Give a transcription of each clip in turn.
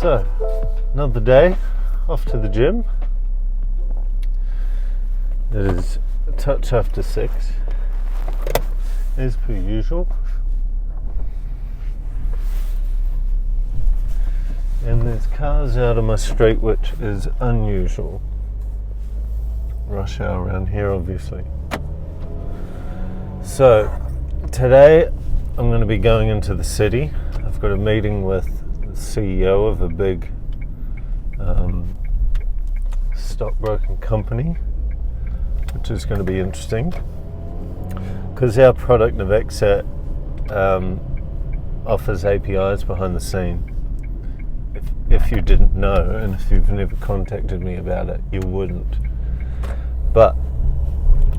So, another day off to the gym. It is a touch after 6, as per usual. And there's cars out of my street, which is unusual. Rush hour around here, obviously. So, today I'm going to be going into the city. I've got a meeting with the CEO of a big stockbroking company, which is going to be interesting because our product Navexat offers APIs behind the scene. If you didn't know, and if you've never contacted me about it, you wouldn't. But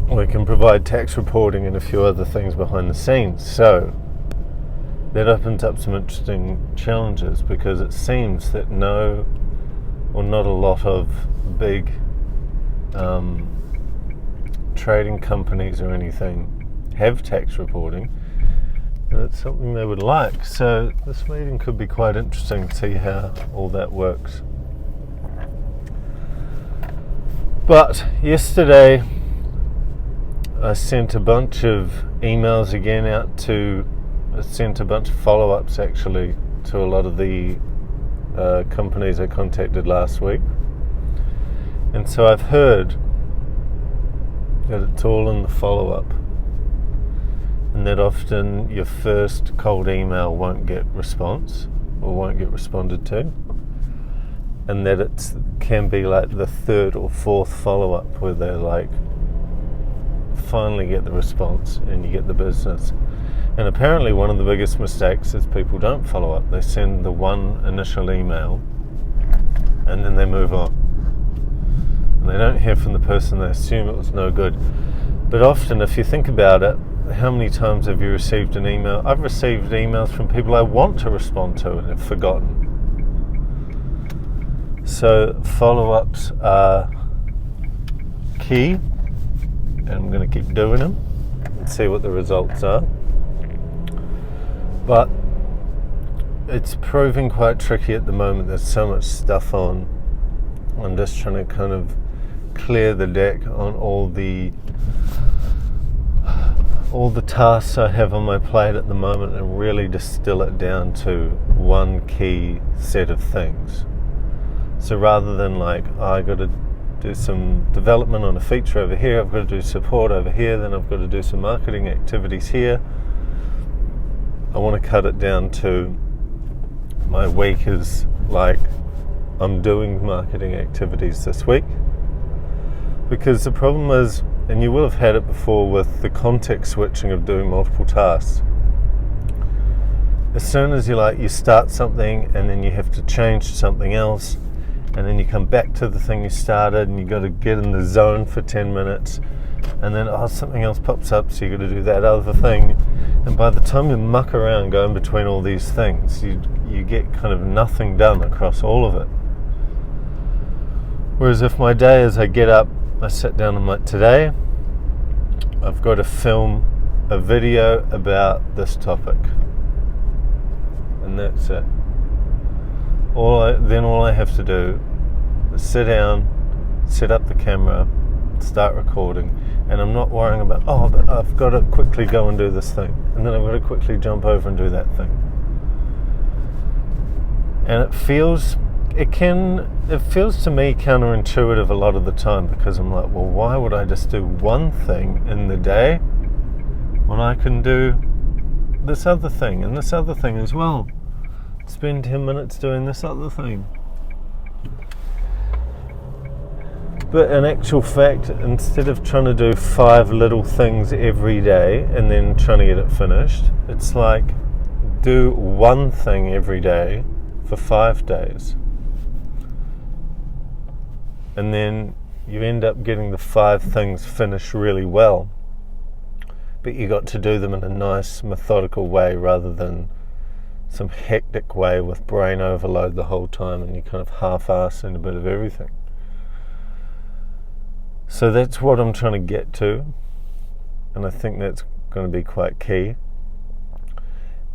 we can provide tax reporting and a few other things behind the scenes. So that opens up some interesting challenges, because it seems that not a lot of big trading companies or anything have tax reporting, and it's something they would like. So this meeting could be quite interesting to see how all that works. But yesterday I sent a bunch of emails again out I sent a bunch of follow-ups actually to a lot of the companies I contacted last week. And so I've heard that it's all in the follow-up, and that often your first cold email won't get response or won't get responded to, and that it can be like the third or fourth follow-up where they like finally get the response and you get the business. And apparently one of the biggest mistakes is people don't follow up. They send the one initial email and then they move on, and they don't hear from the person. They assume it was no good. But often, if you think about it, how many times have you received an email? I've received emails from people I want to respond to and have forgotten. So follow-ups are key, and I'm going to keep doing them and see what the results are. But it's proving quite tricky at the moment. There's so much stuff on. I'm just trying to kind of clear the deck on all the tasks I have on my plate at the moment, and really distill it down to one key set of things. So rather than I got to do some development on a feature over here, I've got to do support over here, then I've got to do some marketing activities here, I want to cut it down to my week is I'm doing marketing activities this week. Because the problem is, and you will have had it before with the context switching of doing multiple tasks, as soon as you start something and then you have to change to something else, and then you come back to the thing you started and you got to get in the zone for 10 minutes, and then something else pops up, so you got to do that other thing, and by the time you muck around going between all these things, you get kind of nothing done across all of it. Whereas if my day is I get up, I sit down, I'm like, today I've got to film a video about this topic, and that's it. All I have to do is sit down, set up the camera, start recording, and I'm not worrying about, but I've got to quickly go and do this thing, and then I've got to quickly jump over and do that thing. And it feels to me counterintuitive a lot of the time, because I'm like, well, why would I just do one thing in the day when I can do this other thing and this other thing as well? Spend 10 minutes doing this other thing. But in actual fact, instead of trying to do 5 little things every day and then trying to get it finished, it's do one thing every day for 5 days. And then you end up getting the 5 things finished really well. But you got to do them in a nice, methodical way, rather than some hectic way with brain overload the whole time, and you kind of half-assing a bit of everything. So that's what I'm trying to get to, and I think that's going to be quite key.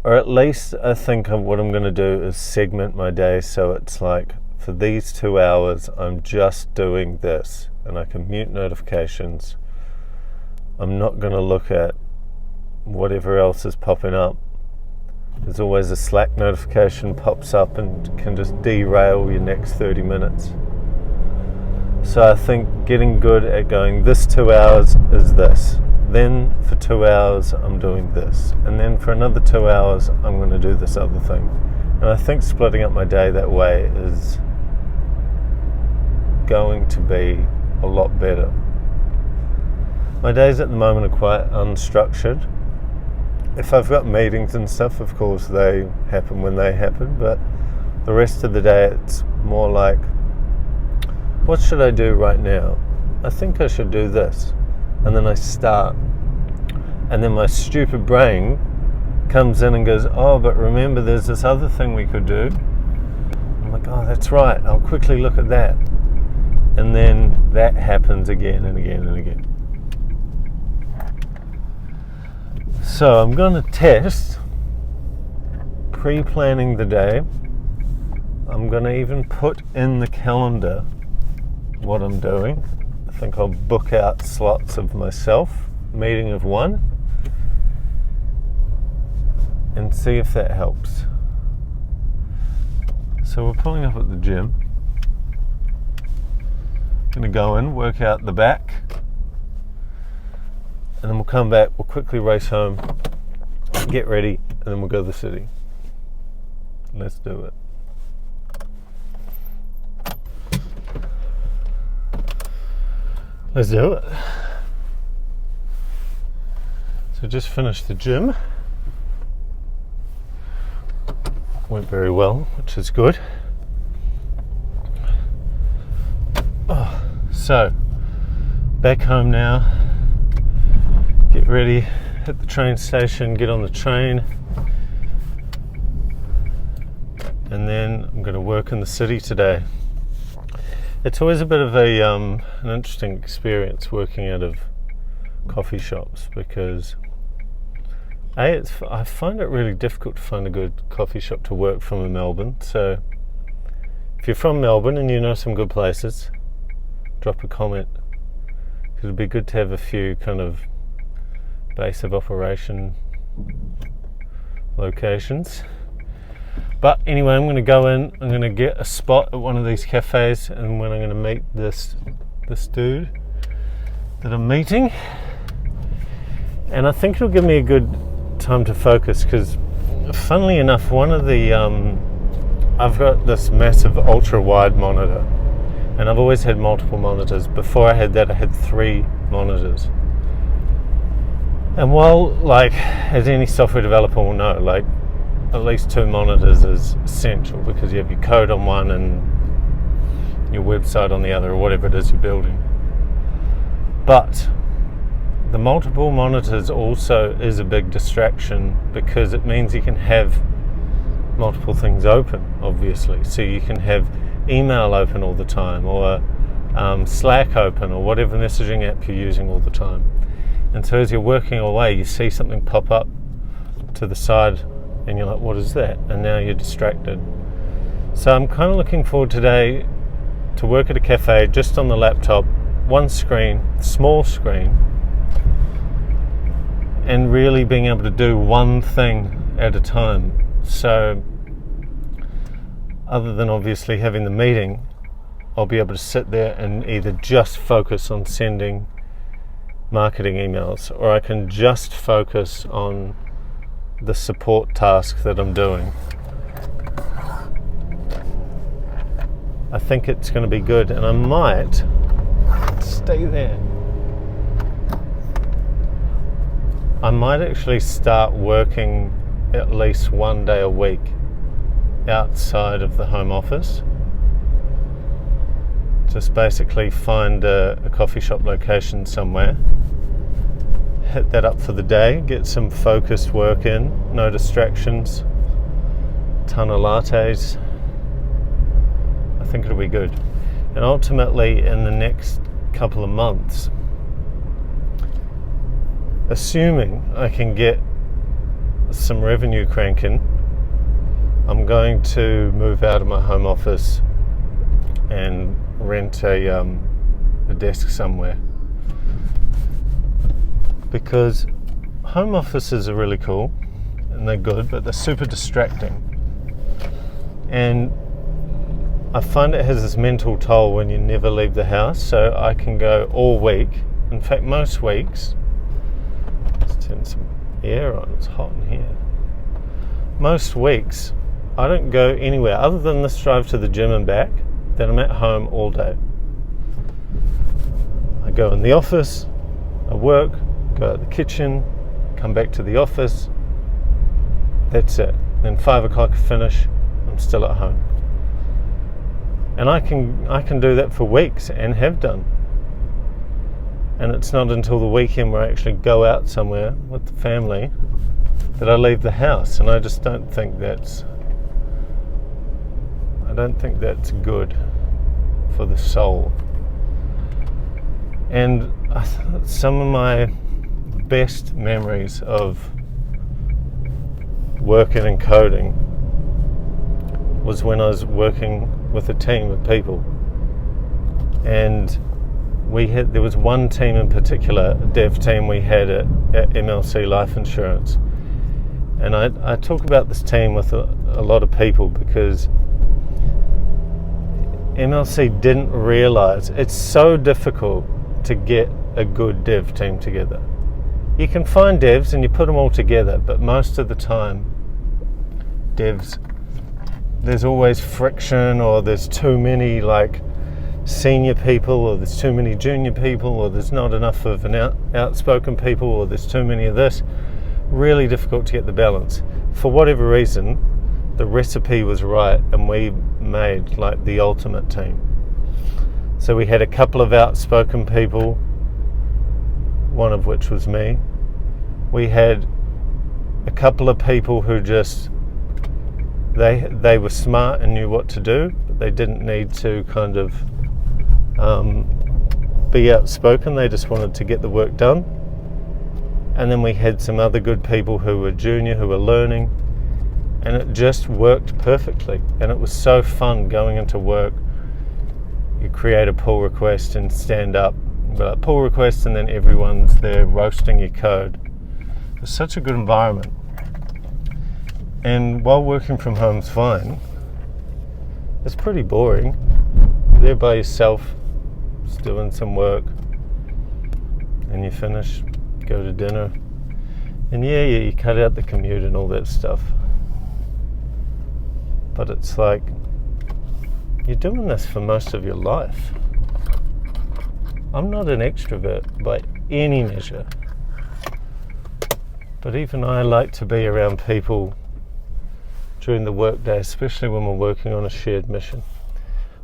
or at least I think what I'm going to do is segment my day so it's like, for these 2 hours I'm just doing this, and I can mute notifications. I'm not going to look at whatever else is popping up. There's always a Slack notification pops up and can just derail your next 30 minutes. So I think getting good at going, this 2 hours is this, then for 2 hours I'm doing this, and then for another 2 hours I'm going to do this other thing. And I think splitting up my day that way is going to be a lot better. My days at the moment are quite unstructured. If I've got meetings and stuff, of course they happen when they happen, but the rest of the day it's more like, what should I do right now? I think I should do this. And then I start. And then my stupid brain comes in and goes, oh, but remember there's this other thing we could do. I'm like, oh, that's right. I'll quickly look at that. And then that happens again and again and again. So I'm going to test pre-planning the day. I'm going to even put in the calendar what I'm doing. I think I'll book out slots of myself, meeting of one, and see if that helps. So we're pulling up at the gym. Going to go in, work out the back, and then we'll come back, we'll quickly race home, get ready, and then we'll go to the city. Let's do it. Let's do it. So just finished the gym. Went very well, which is good. So, back home now. Get ready, hit the train station, get on the train. And then I'm going to work in the city today. It's always a bit of an interesting experience working out of coffee shops, because I find it really difficult to find a good coffee shop to work from in Melbourne. So if you're from Melbourne and you know some good places, drop a comment. It'd be good to have a few kind of base of operation locations. But anyway, I'm going to go in, I'm going to get a spot at one of these cafes, and when I'm going to meet this dude that I'm meeting, and I think it'll give me a good time to focus, because funnily enough, one of the I've got this massive ultra wide monitor, and I've always had multiple monitors. Before I had that, I had 3 monitors. And while, like, as any software developer will know, like, at least 2 monitors is essential, because you have your code on one and your website on the other, or whatever it is you're building. But the multiple monitors also is a big distraction, because it means you can have multiple things open, obviously. So you can have email open all the time, or Slack open, or whatever messaging app you're using all the time. And so as you're working away, you see something pop up to the side, and you're like, what is that? And now you're distracted. So I'm kind of looking forward today to work at a cafe just on the laptop, one screen, small screen, and really being able to do one thing at a time. So other than obviously having the meeting, I'll be able to sit there and either just focus on sending marketing emails, or I can just focus on the support task that I'm doing. I think it's going to be good, and I might stay there. I might actually start working at least one day a week outside of the home office. Just basically find a coffee shop location somewhere, hit that up for the day, get some focused work in, no distractions, ton of lattes. I think it'll be good. And ultimately, in the next couple of months, assuming I can get some revenue cranking, I'm going to move out of my home office and rent a desk somewhere, because home offices are really cool and they're good, but they're super distracting, and I find it has this mental toll when you never leave the house. So I can go all week, in fact most weeks, let's turn some air on, it's hot in here. Most weeks I don't go anywhere other than this drive to the gym and back, then I'm at home all day. I go in the office, I work, go out the kitchen, come back to the office, that's it. Then 5 o'clock I finish, I'm still at home. And I can do that for weeks and have done. And it's not until the weekend where I actually go out somewhere with the family that I leave the house, and I just don't think that's good for the soul. And some of my best memories of working and coding was when I was working with a team of people, and there was one team in particular, a dev team we had at MLC Life Insurance, and I talk about this team with a lot of people because MLC didn't realize it's so difficult to get a good dev team together. You can find devs and you put them all together, but most of the time devs, there's always friction, or there's too many like senior people, or there's too many junior people, or there's not enough of an outspoken people, or there's too many of this. Really difficult to get the balance. For whatever reason, the recipe was right and we made like the ultimate team. So we had a couple of outspoken people, one of which was me. We had a couple of people who just they were smart and knew what to do, but they didn't need to kind of be outspoken. They just wanted to get the work done. And then we had some other good people who were junior, who were learning, and it just worked perfectly. And it was so fun going into work. You create a pull request and stand up, but pull request, and then everyone's there roasting your code. It was such a good environment. And while working from home's fine, it's pretty boring. You're there by yourself, just doing some work, and you finish, go to dinner, and you cut out the commute and all that stuff. But it's like, you're doing this for most of your life. I'm not an extrovert by any measure, but even I like to be around people during the workday, especially when we're working on a shared mission.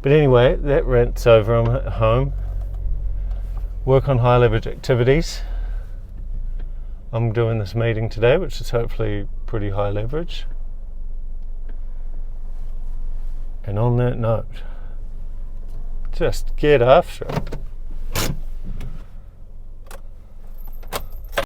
But anyway, that rant's over. I'm at home. Work on high leverage activities. I'm doing this meeting today, which is hopefully pretty high leverage. And on that note, just get after it.